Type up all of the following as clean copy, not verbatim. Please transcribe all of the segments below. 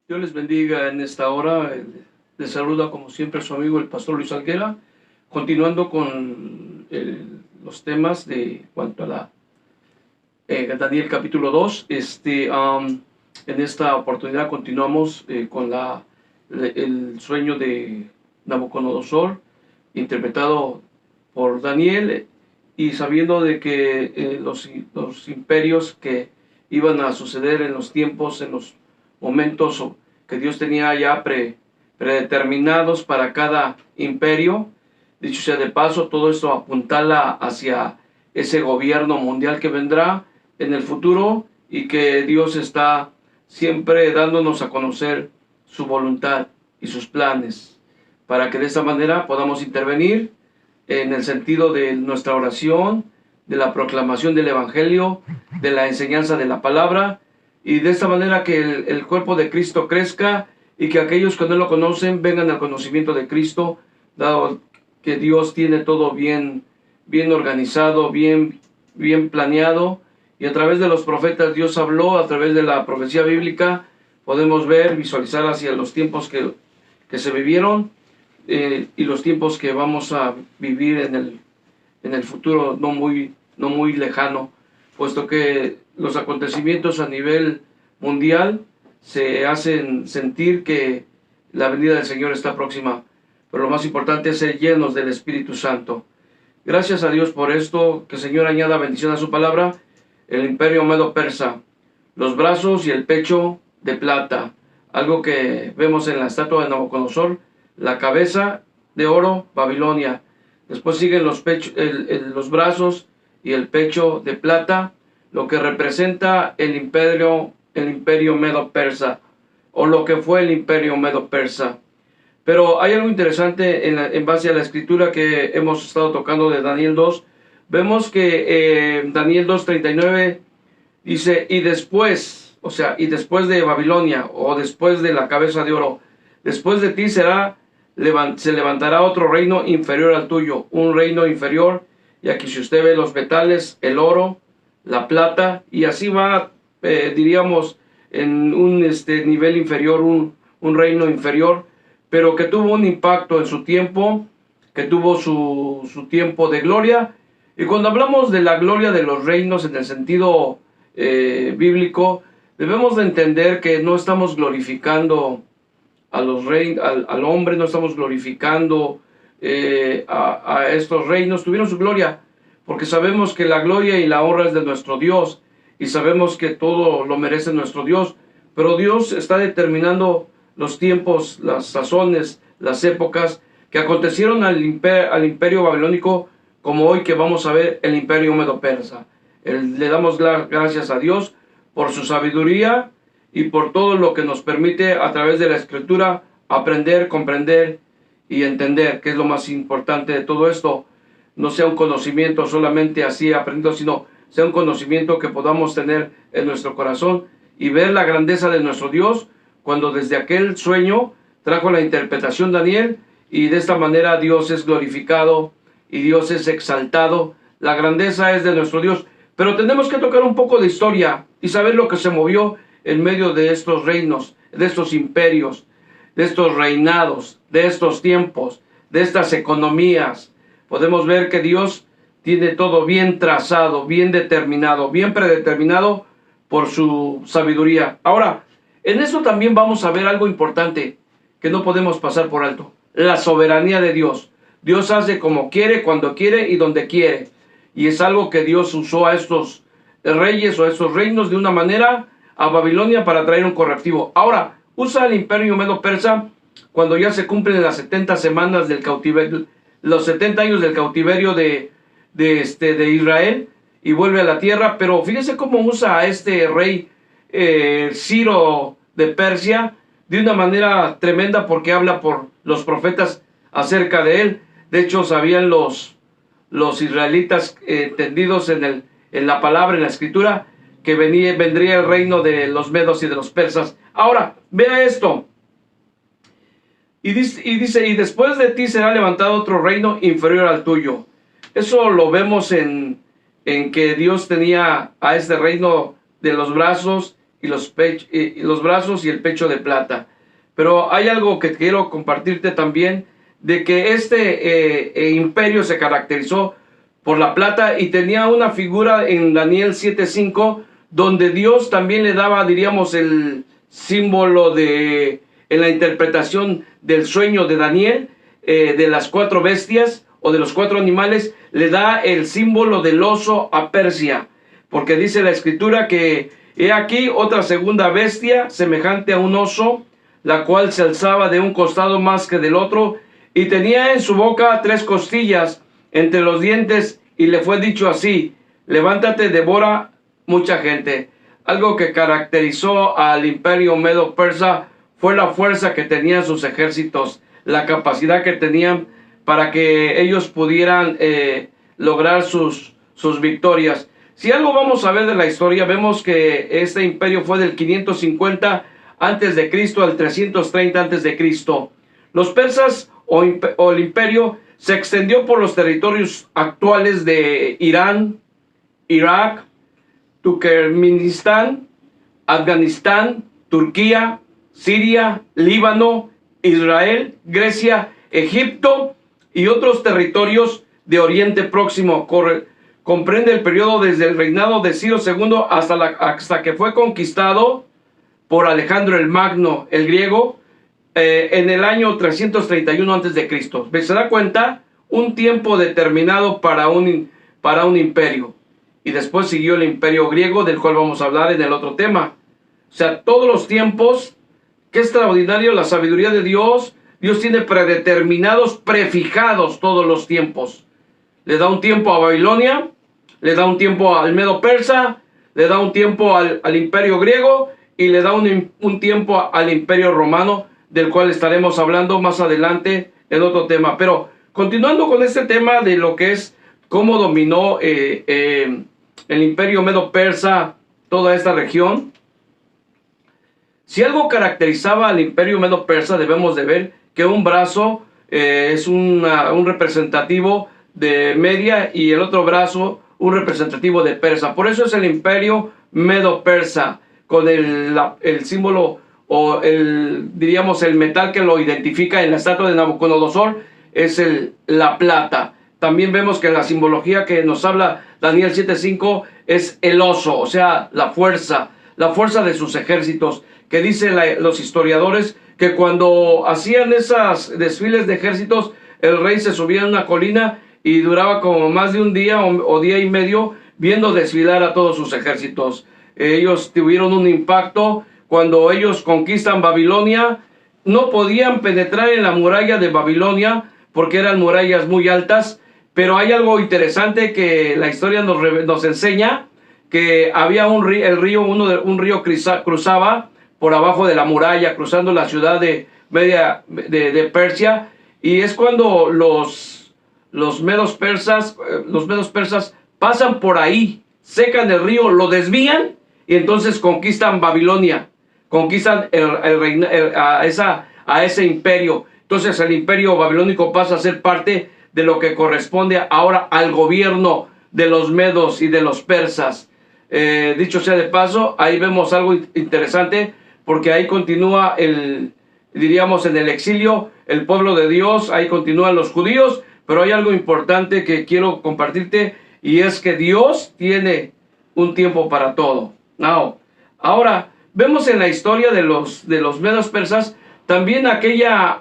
Dios les bendiga en esta hora. Les saluda como siempre su amigo el pastor Luis Alguera, continuando con los temas de cuanto a Daniel capítulo 2. En esta oportunidad continuamos con el sueño de Nabucodonosor, interpretado por Daniel, y sabiendo de que los imperios que iban a suceder en los tiempos, en los momentos que Dios tenía ya predeterminados para cada imperio. Dicho sea de paso, todo esto apuntala hacia ese gobierno mundial que vendrá en el futuro, y que Dios está siempre dándonos a conocer su voluntad y sus planes, para que de esta manera podamos intervenir en el sentido de nuestra oración, de la proclamación del Evangelio, de la enseñanza de la palabra, y de esta manera que el cuerpo de Cristo crezca, y que aquellos que no lo conocen vengan al conocimiento de Cristo, dado que Dios tiene todo bien organizado, bien planeado. Y a través de los profetas Dios habló, a través de la profecía bíblica podemos ver, visualizar hacia los tiempos que se vivieron, y los tiempos que vamos a vivir en el futuro no muy lejano, puesto que los acontecimientos a nivel mundial se hacen sentir que la venida del Señor está próxima. Pero lo más importante es ser llenos del Espíritu Santo. Gracias a Dios por esto. Que el Señor añada bendición a su palabra. El imperio medo-persa, los brazos y el pecho de plata, algo que vemos en la estatua de Nabucodonosor. La cabeza de oro, Babilonia. Después siguen los brazos y el pecho de plata, lo que representa el imperio medo-persa, o lo que fue el imperio medo-persa. Pero hay algo interesante en base a la escritura que hemos estado tocando de Daniel 2. Vemos que Daniel 2:39 dice: y después, y después de Babilonia, o después de la cabeza de oro, después de ti se levantará otro reino inferior al tuyo, un reino inferior. Y aquí, si usted ve los metales, el oro, la plata, y así va, diríamos, en un nivel inferior, un reino inferior, pero que tuvo un impacto en su tiempo, que tuvo su tiempo de gloria. Y cuando hablamos de la gloria de los reinos en el sentido bíblico, debemos de entender que no estamos glorificando al hombre, no estamos glorificando a estos reinos. Tuvieron su gloria, porque sabemos que la gloria y la honra es de nuestro Dios, y sabemos que todo lo merece nuestro Dios, pero Dios está determinando los tiempos, las sazones, las épocas que acontecieron al imperio babilónico, como hoy que vamos a ver el imperio medo-persa. Le damos gracias a Dios por su sabiduría y por todo lo que nos permite a través de la escritura aprender, comprender y entender, que es lo más importante de todo esto. No sea un conocimiento solamente así aprendido, sino sea un conocimiento que podamos tener en nuestro corazón y ver la grandeza de nuestro Dios, cuando desde aquel sueño trajo la interpretación Daniel, y de esta manera Dios es glorificado y Dios es exaltado. La grandeza es de nuestro Dios. Pero tenemos que tocar un poco de historia y saber lo que se movió en medio de estos reinos, de estos imperios, de estos reinados, de estos tiempos, de estas economías. Podemos ver que Dios tiene todo bien trazado, bien determinado, bien predeterminado por su sabiduría. Ahora, en eso también vamos a ver algo importante que no podemos pasar por alto: la soberanía de Dios. Dios hace como quiere, cuando quiere y donde quiere. Y es algo que Dios usó a estos reyes o a estos reinos de una manera, a Babilonia, para traer un correctivo. Ahora, usa el imperio medo-persa cuando ya se cumplen las 70 semanas del cautiverio, los 70 años del cautiverio de Israel, y vuelve a la tierra. Pero fíjese cómo usa a este rey Ciro de Persia de una manera tremenda, porque habla por los profetas acerca de él. De hecho, sabían los israelitas entendidos en la palabra, en la escritura, que vendría el reino de los medos y de los persas. Ahora, vea esto. Y dice: y después de ti será levantado otro reino inferior al tuyo. Eso lo vemos en que Dios tenía a este reino de los brazos y los brazos y el pecho de plata. Pero hay algo que quiero compartirte también, de que este imperio se caracterizó por la plata y tenía una figura en Daniel 7:5, donde Dios también le daba, diríamos, el símbolo en la interpretación del sueño de Daniel, de las 4 bestias o de los 4 animales, le da el símbolo del oso a Persia, porque dice la escritura que he aquí otra segunda bestia semejante a un oso, la cual se alzaba de un costado más que del otro, y tenía en su boca 3 costillas entre los dientes, y le fue dicho así: levántate, devora mucha gente. Algo que caracterizó al imperio medo-persa fue la fuerza que tenían sus ejércitos, la capacidad que tenían para que ellos pudieran lograr sus victorias. Si algo vamos a ver de la historia, vemos que este imperio fue del 550 antes de Cristo al 330 antes de Cristo. Los persas o el imperio se extendió por los territorios actuales de Irán, Irak, Turkmenistán, Afganistán, Turquía, Siria, Líbano, Israel, Grecia, Egipto y otros territorios de Oriente Próximo. Comprende el periodo desde el reinado de Ciro II hasta que fue conquistado por Alejandro el Magno, el griego, en el año 331 a.C. ¿Se da cuenta? Un tiempo determinado para un imperio. Y después siguió el imperio griego, del cual vamos a hablar en el otro tema. O sea, todos los tiempos, qué extraordinario la sabiduría de Dios. Dios tiene predeterminados, prefijados todos los tiempos. Le da un tiempo a Babilonia, le da un tiempo al Medo Persa, le da un tiempo al imperio griego y le da un tiempo al imperio romano, del cual estaremos hablando más adelante en otro tema. Pero continuando con este tema de lo que es cómo dominó el imperio Medo-Persa toda esta región. Si algo caracterizaba al imperio Medo-Persa, debemos de ver que un brazo es un representativo de Media y el otro brazo un representativo de Persa. Por eso es el imperio Medo-Persa, con el símbolo o diríamos el metal que lo identifica en la estatua de Nabucodonosor, es la plata. También vemos que la simbología que nos habla Daniel 7:5 es el oso, o sea, la fuerza de sus ejércitos, que dicen los historiadores que cuando hacían esos desfiles de ejércitos, el rey se subía a una colina y duraba como más de un día o día y medio viendo desfilar a todos sus ejércitos. Ellos tuvieron un impacto cuando ellos conquistan Babilonia. No podían penetrar en la muralla de Babilonia porque eran murallas muy altas, pero hay algo interesante que la historia nos enseña, que había un río cruzaba por abajo de la muralla, cruzando la ciudad de Persia, y es cuando los medos persas pasan por ahí, secan el río, lo desvían y entonces conquistan Babilonia, conquistan a ese imperio. Entonces el imperio babilónico pasa a ser parte de lo que corresponde ahora al gobierno de los medos y de los persas. Dicho sea de paso, ahí vemos algo interesante, porque ahí continúa diríamos en el exilio, el pueblo de Dios, ahí continúan los judíos, pero hay algo importante que quiero compartirte, y es que Dios tiene un tiempo para todo. Ahora, vemos en la historia de los medos persas, también aquella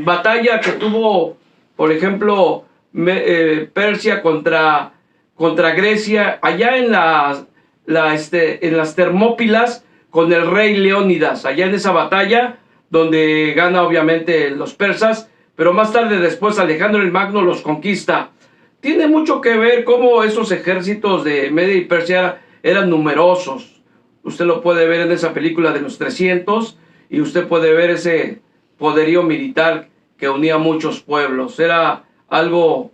batalla que tuvo, por ejemplo, Persia contra Grecia, allá en las Termópilas, con el rey Leónidas, allá en esa batalla, donde gana obviamente los persas, pero más tarde después Alejandro el Magno los conquista. Tiene mucho que ver cómo esos ejércitos de Media y Persia eran numerosos. Usted lo puede ver en esa película de los 300, y usted puede ver ese poderío militar que unía a muchos pueblos. Era algo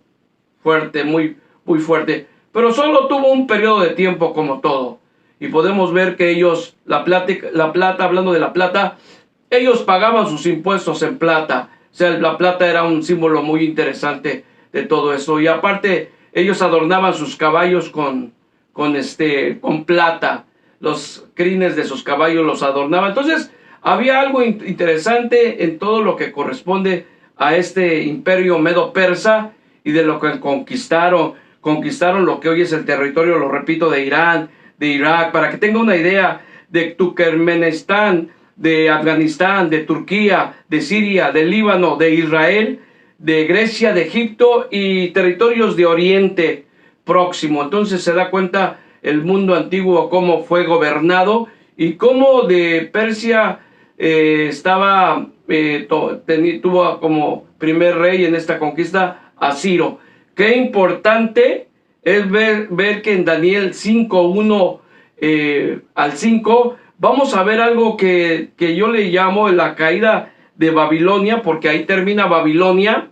fuerte, muy, muy fuerte. Pero solo tuvo un periodo de tiempo, como todo. Y podemos ver que ellos, la plata, hablando de la plata, ellos pagaban sus impuestos en plata. O sea, la plata era un símbolo muy interesante de todo eso. Y aparte, ellos adornaban sus caballos con plata. los crines de sus caballos los adornaba. Entonces, había algo interesante en todo lo que corresponde a este imperio medo-persa y de lo que conquistaron. Conquistaron lo que hoy es el territorio, lo repito, de Irán, de Irak, para que tenga una idea, de Turkmenistán, de Afganistán, de Turquía, de Siria, de Líbano, de Israel, de Grecia, de Egipto y territorios de Oriente Próximo. Entonces se da cuenta el mundo antiguo cómo fue gobernado y cómo de Persia tuvo como primer rey en esta conquista a Ciro. Qué importante es ver que en Daniel 5:1 al 5 vamos a ver algo que yo le llamo la caída de Babilonia, porque ahí termina Babilonia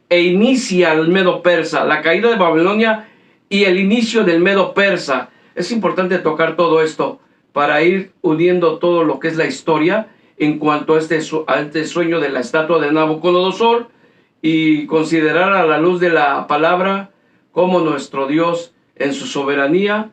e inicia el Medo Persa, la caída de Babilonia y el inicio del Medo Persa. Es importante tocar todo esto para ir uniendo todo lo que es la historia en cuanto a este sueño de la estatua de Nabucodonosor y considerar a la luz de la palabra cómo nuestro Dios en su soberanía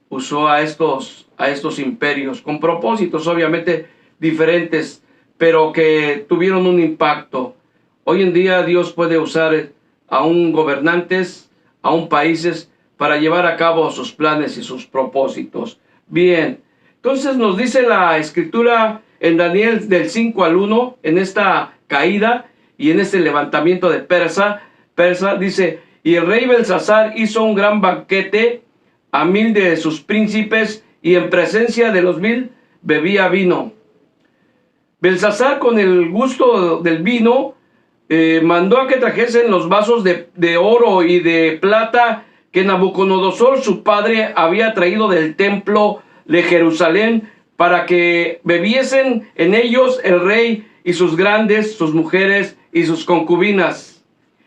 usó a estos imperios con propósitos obviamente diferentes, pero que tuvieron un impacto. Hoy en día Dios puede usar aún gobernantes, aún países, para llevar a cabo sus planes y sus propósitos. Bien, entonces nos dice la escritura en Daniel del 5 al 1, en esta caída y en este levantamiento de Persa, dice, y el rey Belsasar hizo un gran banquete a 1000 de sus príncipes, y en presencia de los 1000 bebía vino. Belsasar, con el gusto del vino, mandó a que trajesen los vasos de oro y de plata que Nabucodonosor, su padre, había traído del templo de Jerusalén, para que bebiesen en ellos el rey y sus grandes, sus mujeres y sus concubinas.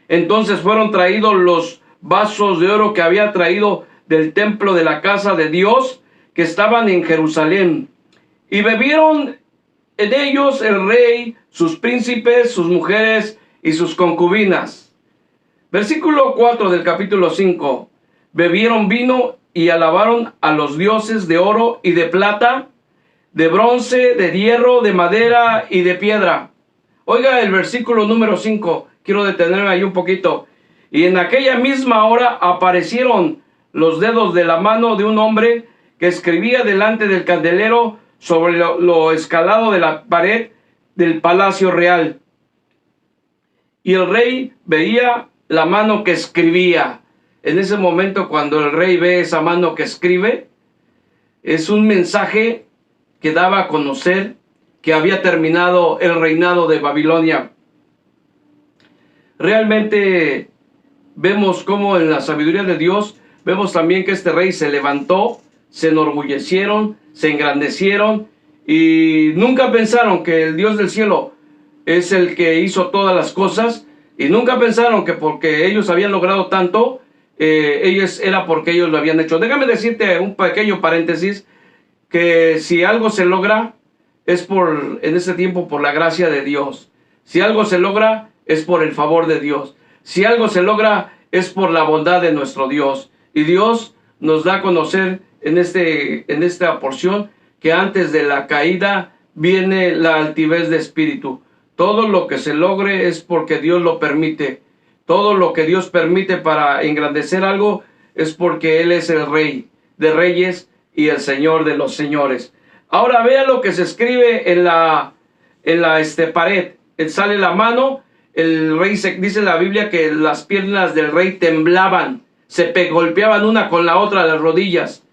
Entonces fueron traídos los vasos de oro que había traído del templo de la casa de Dios, que estaban en Jerusalén, y bebieron en ellos el rey, sus príncipes, sus mujeres y sus concubinas. Versículo 4 del capítulo 5. Bebieron vino y alabaron a los dioses de oro y de plata, de bronce, de hierro, de madera y de piedra. Oiga el versículo número 5, quiero detenerme ahí un poquito. Y en aquella misma hora aparecieron los dedos de la mano de un hombre que escribía delante del candelero sobre lo escalado de la pared del palacio real. Y el rey veía la mano que escribía. En ese momento, cuando el rey ve esa mano que escribe, es un mensaje que daba a conocer que había terminado el reinado de Babilonia. Realmente vemos cómo en la sabiduría de Dios, vemos también que este rey se levantó, se enorgullecieron, se engrandecieron y nunca pensaron que el Dios del cielo es el que hizo todas las cosas, y nunca pensaron que porque ellos habían logrado tanto, era porque ellos lo habían hecho. Déjame decirte un pequeño paréntesis, que si algo se logra es en este tiempo por la gracia de Dios. Si algo se logra es por el favor de Dios. Si algo se logra es por la bondad de nuestro Dios. Y Dios nos da a conocer en esta porción que antes de la caída viene la altivez de espíritu. Todo lo que se logre es porque Dios lo permite. Todo lo que Dios permite para engrandecer algo es porque Él es el Rey de Reyes y el Señor de los Señores. Ahora vea lo que se escribe en la pared. Sale la mano, el rey, dice la Biblia que las piernas del rey temblaban, se golpeaban una con la otra las rodillas.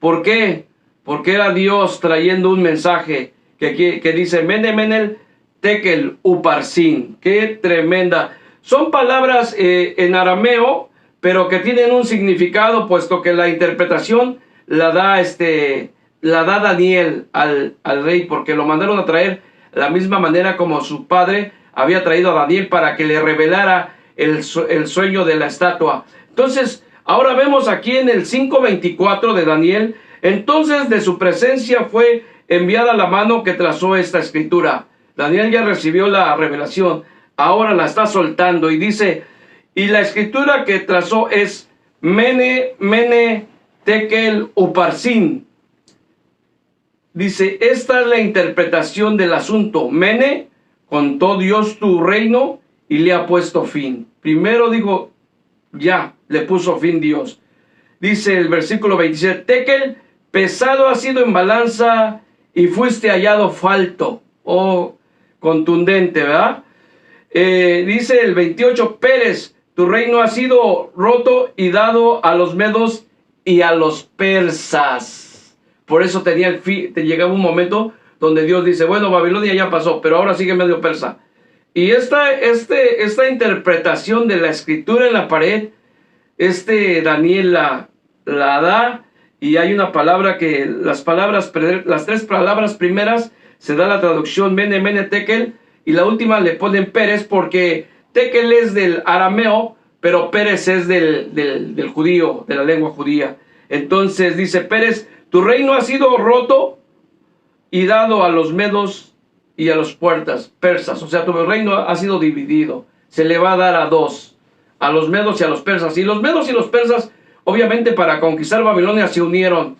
¿Por qué? Porque era Dios trayendo un mensaje que dice Mene Menel Tekel Uparsin. ¡Qué tremenda! Son palabras en arameo, pero que tienen un significado, puesto que la interpretación la da Daniel al rey, porque lo mandaron a traer de la misma manera como su padre había traído a Daniel para que le revelara el sueño de la estatua. Entonces, ahora vemos aquí en el 5:24 de Daniel, entonces de su presencia fue enviada la mano que trazó esta escritura. Daniel ya recibió la revelación, ahora la está soltando y dice, y la escritura que trazó es Mene Tekel Uparsin. dice, esta es la interpretación del asunto. Mene, contó Dios tu reino y le ha puesto fin. Primero digo, ya, le puso fin Dios. Dice el versículo 27, Tekel, pesado ha sido en balanza y fuiste hallado falto. Oh, contundente, ¿verdad? Dice el 28, Pérez, tu reino ha sido roto y dado a los medos y a los persas. Por eso te llegaba un momento donde Dios dice, bueno, Babilonia ya pasó, pero ahora sigue medio persa. Y esta interpretación de la escritura en la pared, Daniel la da, y hay una palabra que las tres palabras primeras se da la traducción Mene, Mene, Tekel, y la última le ponen Pérez, porque Tekel es del arameo, pero Pérez es del judío, de la lengua judía. Entonces dice Pérez, tu reino ha sido roto y dado a los medos y a los persas. O sea, tu reino ha sido dividido. Se le va a dar a dos, a los medos y a los persas. Y los medos y los persas, obviamente para conquistar Babilonia, se unieron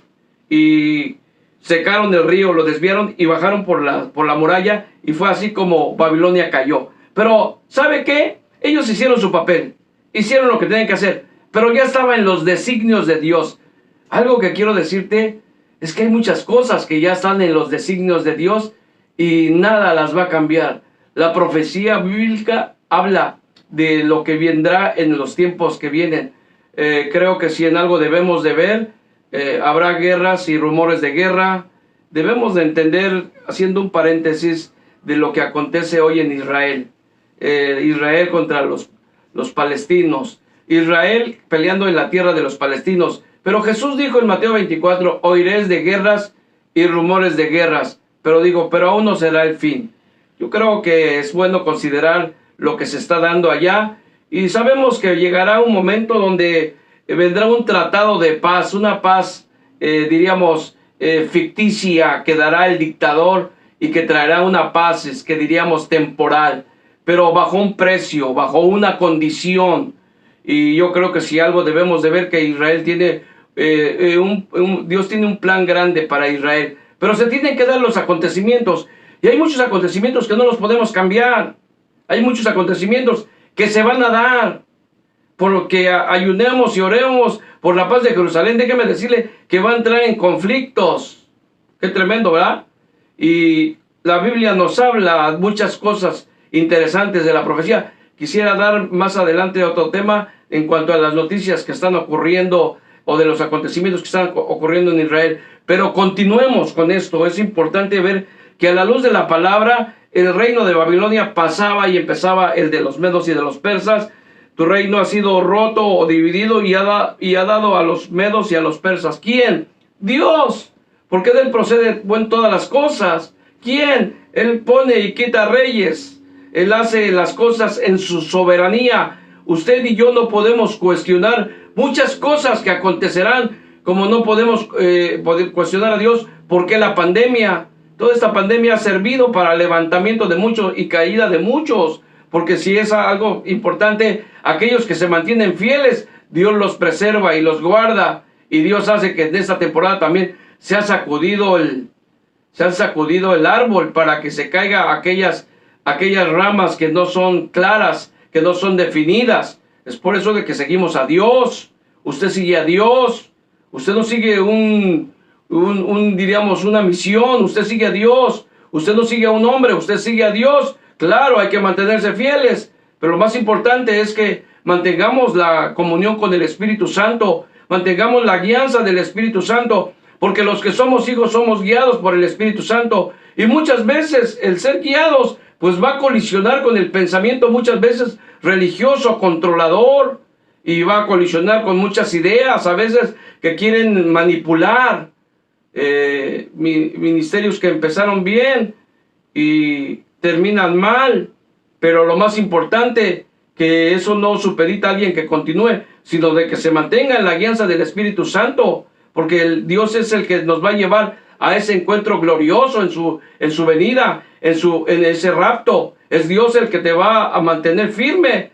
y secaron el río, lo desviaron y bajaron por la muralla, y fue así como Babilonia cayó. Pero, ¿sabe qué? Ellos hicieron su papel, hicieron lo que tenían que hacer, pero ya estaba en los designios de Dios. Algo que quiero decirte es que hay muchas cosas que ya están en los designios de Dios y nada las va a cambiar. La profecía bíblica habla de lo que vendrá en los tiempos que vienen. Creo que si en algo debemos de ver, habrá guerras y rumores de guerra. Debemos de entender, haciendo un paréntesis, de lo que acontece hoy en Israel. Israel contra los palestinos. Israel peleando en la tierra de los palestinos. Pero Jesús dijo en Mateo 24, oiréis de guerras y rumores de guerras. Pero aún no será el fin. Yo creo que es bueno considerar lo que se está dando allá. Y sabemos que llegará un momento donde vendrá un tratado de paz, una paz, ficticia, que dará el dictador y que traerá una paz, que diríamos temporal, pero bajo un precio, bajo una condición. Y yo creo que si algo debemos de ver, que Israel tiene, Dios tiene un plan grande para Israel, pero se tienen que dar los acontecimientos, y hay muchos acontecimientos que no los podemos cambiar, hay muchos acontecimientos que se van a dar, porque ayunemos y oremos por la paz de Jerusalén. Déjeme decirle que va a entrar en conflictos. Qué tremendo, ¿verdad? Y la Biblia nos habla muchas cosas interesantes de la profecía. Quisiera dar más adelante otro tema en cuanto a las noticias que están ocurriendo o de los acontecimientos que están ocurriendo en Israel. Pero continuemos con esto. Es importante ver que a la luz de la palabra, el reino de Babilonia pasaba y empezaba el de los medos y de los persas. Tu reino ha sido roto o dividido y ha dado a los medos y a los persas. ¿Quién? Dios. Porque de él procede todas las cosas. ¿Quién? Él pone y quita reyes. Él hace las cosas en su soberanía. Usted y yo no podemos cuestionar muchas cosas que acontecerán, como no podemos poder cuestionar a Dios por qué la pandemia. Toda esta pandemia ha servido para el levantamiento de muchos y caída de muchos. Porque si es algo importante, aquellos que se mantienen fieles, Dios los preserva y los guarda. Y Dios hace que en esta temporada también se ha sacudido el árbol para que se caiga aquellas ramas que no son claras, que no son definidas. Es por eso de que seguimos a Dios. Usted sigue a Dios. Usted no sigue diríamos una misión. Usted sigue a Dios. Usted no sigue a un hombre. Usted sigue a Dios. Claro, hay que mantenerse fieles, pero lo más importante es que mantengamos la comunión con el Espíritu Santo, mantengamos la guianza del Espíritu Santo, porque los que somos hijos somos guiados por el Espíritu Santo, y muchas veces el ser guiados pues va a colisionar con el pensamiento muchas veces religioso, controlador, y va a colisionar con muchas ideas a veces que quieren manipular ministerios que empezaron bien y terminan mal. Pero lo más importante, que eso no supedita a alguien que continúe, sino de que se mantenga en la guianza del Espíritu Santo, porque Dios es el que nos va a llevar a ese encuentro glorioso en su venida, en ese rapto. Es Dios el que te va a mantener firme.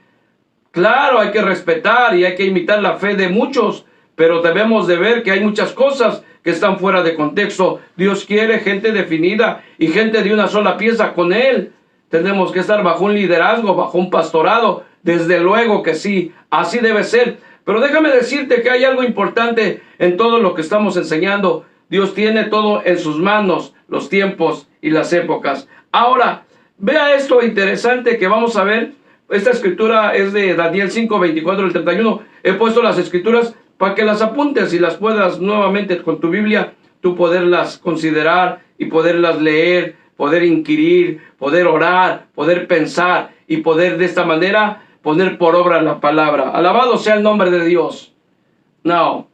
Claro, hay que respetar y hay que imitar la fe de muchos, pero debemos de ver que hay muchas cosas que están fuera de contexto. Dios quiere gente definida y gente de una sola pieza con Él. Tenemos que estar bajo un liderazgo, bajo un pastorado. Desde luego que sí, así debe ser. Pero déjame decirte que hay algo importante en todo lo que estamos enseñando. Dios tiene todo en sus manos, los tiempos y las épocas. Ahora, vea esto interesante que vamos a ver. Esta escritura es de Daniel 5, 24 al 31. He puesto las escrituras para que las apuntes y las puedas nuevamente con tu Biblia, tú poderlas considerar y poderlas leer, poder inquirir, poder orar, poder pensar y poder de esta manera poner por obra la palabra. Alabado sea el nombre de Dios. Now,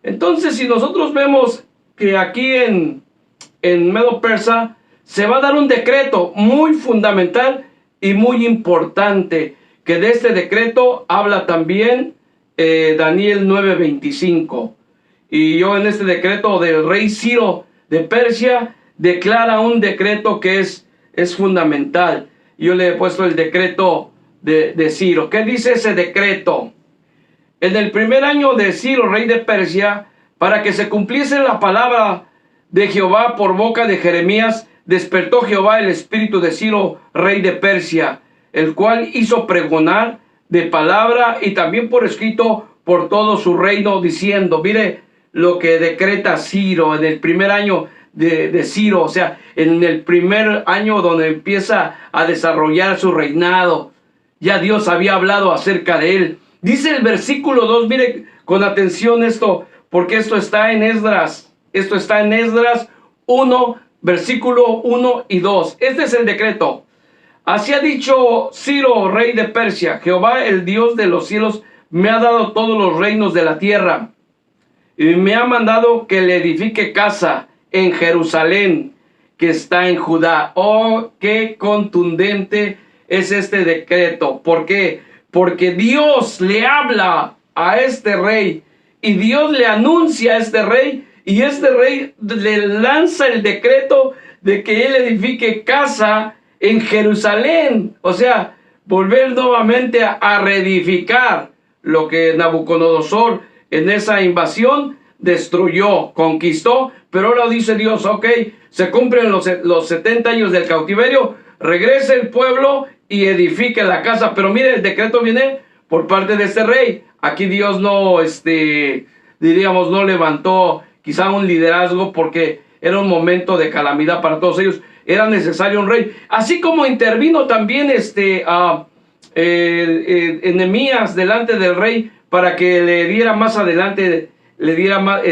entonces si nosotros vemos que aquí en Medo Persa se va a dar un decreto muy fundamental y muy importante, que de este decreto habla también Daniel 9:25. Y yo en este decreto del rey Ciro de Persia declara un decreto que es fundamental. Yo le he puesto el decreto de Ciro. ¿Qué dice ese decreto? En el primer año de Ciro, rey de Persia, para que se cumpliese la palabra de Jehová por boca de Jeremías, despertó Jehová el espíritu de Ciro, rey de Persia, el cual hizo pregonar de palabra y también por escrito por todo su reino, diciendo, mire lo que decreta Ciro en el primer año de Ciro, o sea, en el primer año donde empieza a desarrollar su reinado. Ya Dios había hablado acerca de él. Dice el versículo 2, mire con atención esto, porque esto está en Esdras. Esto está en Esdras 1, versículo 1 y 2. Este es el decreto. Así ha dicho Ciro, rey de Persia: Jehová, el Dios de los cielos, me ha dado todos los reinos de la tierra, y me ha mandado que le edifique casa en Jerusalén, que está en Judá. Oh, qué contundente es este decreto. ¿Por qué? Porque Dios le habla a este rey, y Dios le anuncia a este rey, y este rey le lanza el decreto de que él edifique casa en Jerusalén. O sea, volver nuevamente a reedificar lo que Nabucodonosor en esa invasión destruyó, conquistó. Pero ahora dice Dios, ok, se cumplen los 70 años del cautiverio, regrese el pueblo y edifique la casa. Pero mire, el decreto viene por parte de este rey. Aquí Dios no, diríamos, no levantó quizá un liderazgo, porque era un momento de calamidad para todos ellos. Era necesario un rey. Así como intervino también Nehemías delante del rey para que le diera más adelante, le diera más,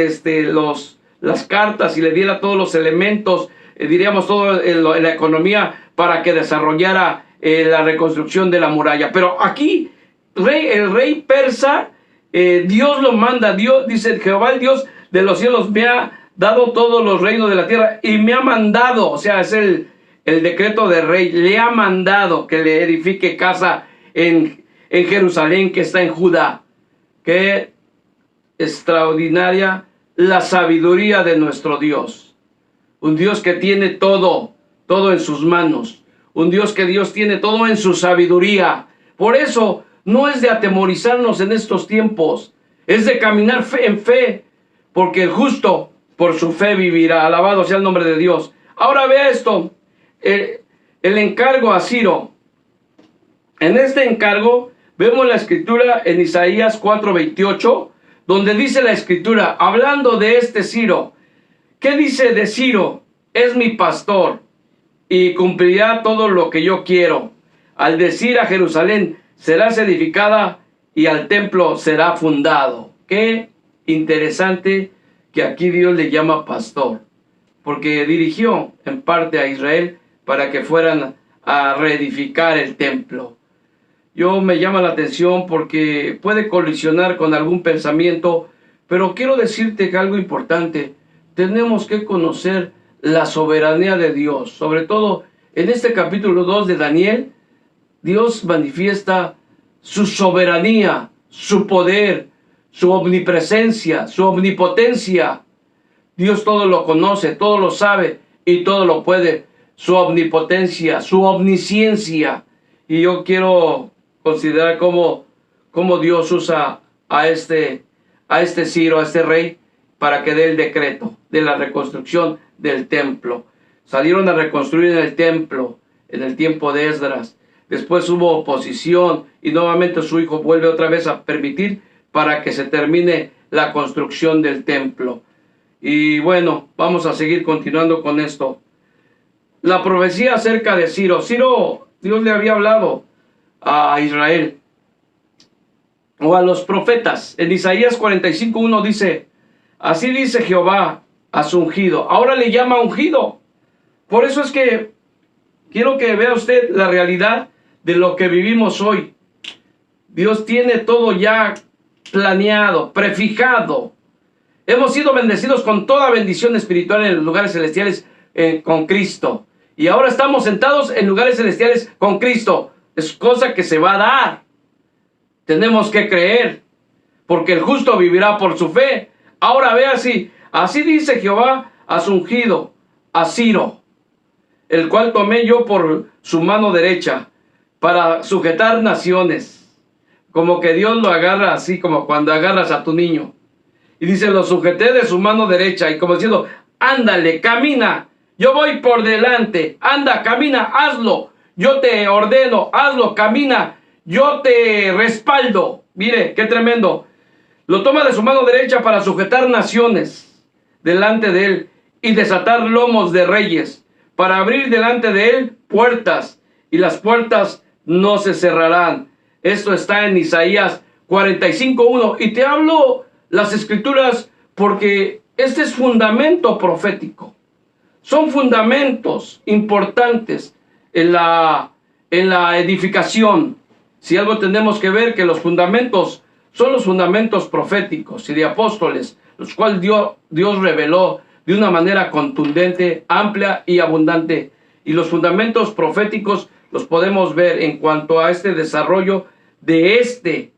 las cartas y le diera todos los elementos, diríamos todo en la economía, para que desarrollara la reconstrucción de la muralla. Pero aquí el rey persa, Dios lo manda. Dios dice, Jehová, el Dios de los cielos, me ha dado todos los reinos de la tierra y me ha mandado, o sea, es el decreto del rey, le ha mandado que le edifique casa en Jerusalén, que está en Judá. Qué extraordinaria la sabiduría de nuestro Dios. Un Dios que tiene todo en sus manos. Un Dios que Dios tiene todo en su sabiduría. Por eso no es de atemorizarnos en estos tiempos, es de caminar en fe, porque el justo por su fe vivirá. Alabado sea el nombre de Dios. Ahora vea esto, el encargo a Ciro. En este encargo vemos la escritura en Isaías 4:28, donde dice la escritura, hablando de este Ciro. ¿Qué dice de Ciro? Es mi pastor y cumplirá todo lo que yo quiero. Al decir a Jerusalén, serás edificada, y al templo será fundado. Qué interesante que aquí Dios le llama pastor, porque dirigió en parte a Israel para que fueran a reedificar el templo. Yo me llama la atención porque puede colisionar con algún pensamiento, pero quiero decirte que algo importante, tenemos que conocer la soberanía de Dios. Sobre todo en este capítulo 2 de Daniel, Dios manifiesta su soberanía, su poder, su omnipresencia, su omnipotencia. Dios todo lo conoce, todo lo sabe y todo lo puede. Su omnipotencia, su omnisciencia. Y yo quiero considerar cómo Dios usa a este Ciro, a este rey, para que dé el decreto de la reconstrucción del templo. Salieron a reconstruir el templo en el tiempo de Esdras. Después hubo oposición y nuevamente su hijo vuelve otra vez a permitir para que se termine la construcción del templo. Y bueno, vamos a seguir continuando con esto. La profecía acerca de Ciro. Ciro, Dios le había hablado a Israel o a los profetas. En Isaías 45:1 dice: así dice Jehová a su ungido. Ahora le llama ungido. Por eso es que quiero que vea usted la realidad de lo que vivimos hoy. Dios tiene todo ya planeado, prefijado. Hemos sido bendecidos con toda bendición espiritual en los lugares celestiales con Cristo. Y ahora estamos sentados en lugares celestiales con Cristo. Es cosa que se va a dar. Tenemos que creer, porque el justo vivirá por su fe. Ahora vea así dice Jehová a su ungido, a Ciro, el cual tomé yo por su mano derecha, para sujetar naciones. Como que Dios lo agarra así, como cuando agarras a tu niño. Y dice, lo sujeté de su mano derecha, y como diciendo, ándale, camina, yo voy por delante, anda, camina, hazlo, yo te ordeno, hazlo, camina, yo te respaldo. Mire, qué tremendo. Lo toma de su mano derecha para sujetar naciones delante de él y desatar lomos de reyes, para abrir delante de él puertas, y las puertas no se cerrarán. Esto está en Isaías 45:1. Y te hablo las escrituras porque este es fundamento profético. Son fundamentos importantes en la edificación. Si algo tenemos que ver, que los fundamentos son los fundamentos proféticos y de apóstoles, los cuales Dios reveló de una manera contundente, amplia y abundante. Y los fundamentos proféticos los podemos ver en cuanto a este desarrollo de este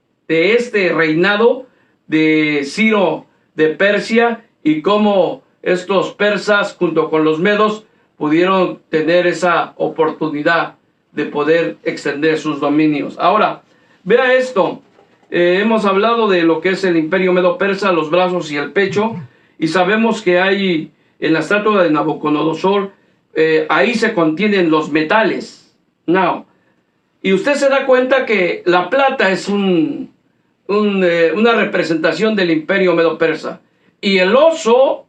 reinado de Ciro de Persia, y cómo estos persas junto con los medos pudieron tener esa oportunidad de poder extender sus dominios. Ahora, vea esto. Hemos hablado de lo que es el imperio medo-persa, los brazos y el pecho, y sabemos que hay en la estatua de Nabucodonosor, ahí se contienen los metales. Now, y usted se da cuenta que la plata es una representación del imperio medo-persa, y el oso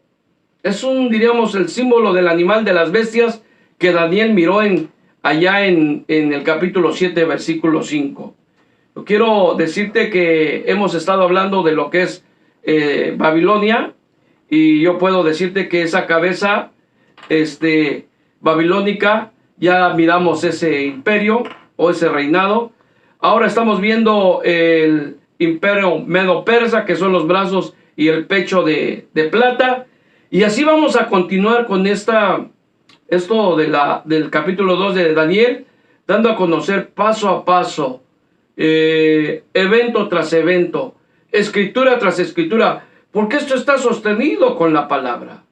es diríamos, el símbolo del animal de las bestias que Daniel miró allá en el capítulo 7, versículo 5. Yo quiero decirte que hemos estado hablando de lo que es Babilonia, y yo puedo decirte que esa cabeza babilónica, ya miramos ese imperio o ese reinado. Ahora estamos viendo el imperio medo-persa, que son los brazos y el pecho de plata. Y así vamos a continuar con esto del capítulo 2 de Daniel, dando a conocer paso a paso, evento tras evento, escritura tras escritura, porque esto está sostenido con la palabra.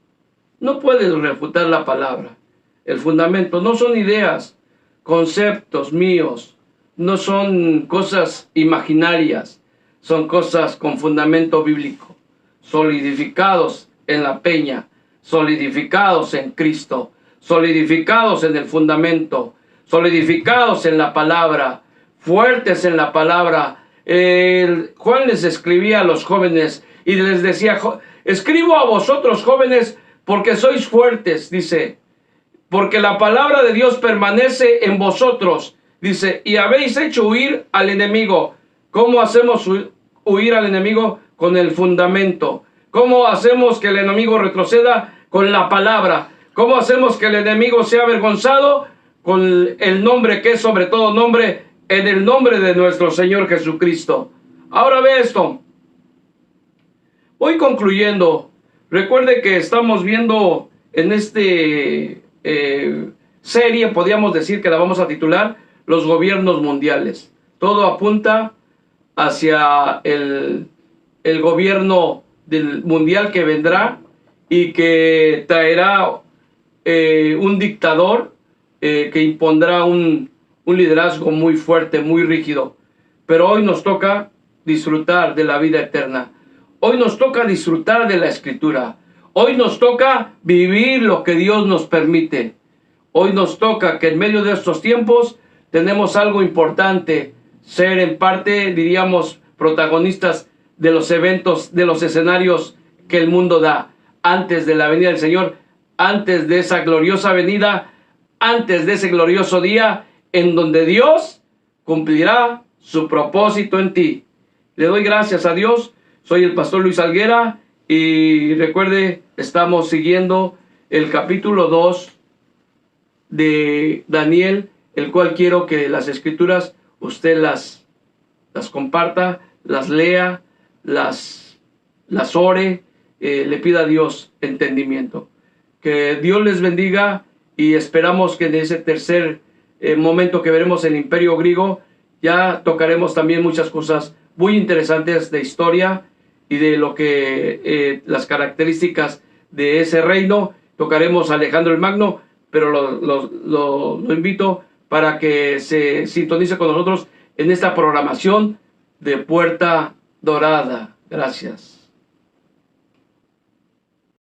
No puedes refutar la palabra. El fundamento no son ideas, conceptos míos, no son cosas imaginarias, son cosas con fundamento bíblico, solidificados en la peña, solidificados en Cristo, solidificados en el fundamento, solidificados en la palabra, fuertes en la palabra. Juan les escribía a los jóvenes y les decía, escribo a vosotros jóvenes porque sois fuertes, dice, porque la palabra de Dios permanece en vosotros, dice, y habéis hecho huir al enemigo. ¿Cómo hacemos huir al enemigo? Con el fundamento. ¿Cómo hacemos que el enemigo retroceda? Con la palabra. ¿Cómo hacemos que el enemigo sea avergonzado? Con el nombre que es sobre todo nombre, en el nombre de nuestro Señor Jesucristo. Ahora ve esto. Voy concluyendo. Recuerde que estamos viendo en serie, podríamos decir que la vamos a titular, los gobiernos mundiales. Todo apunta hacia el gobierno del mundial que vendrá y que traerá un dictador que impondrá un liderazgo muy fuerte, muy rígido. Pero hoy nos toca disfrutar de la vida eterna. Hoy nos toca disfrutar de la Escritura. Hoy nos toca vivir lo que Dios nos permite. Hoy nos toca que en medio de estos tiempos tenemos algo importante, ser en parte, diríamos, protagonistas de los eventos, de los escenarios que el mundo da, antes de la venida del Señor, antes de esa gloriosa venida, antes de ese glorioso día en donde Dios cumplirá su propósito en ti. Le doy gracias a Dios. Soy el pastor Luis Alguera y recuerde, estamos siguiendo el capítulo 2 de Daniel, el cual quiero que las escrituras usted las comparta, las lea, las ore, le pida a Dios entendimiento. Que Dios les bendiga y esperamos que en ese tercer momento que veremos el Imperio Griego, ya tocaremos también muchas cosas muy interesantes de historia y de lo que las características de ese reino. Tocaremos a Alejandro el Magno, pero lo invito para que se sintonice con nosotros en esta programación de Puerta Dorada. Gracias.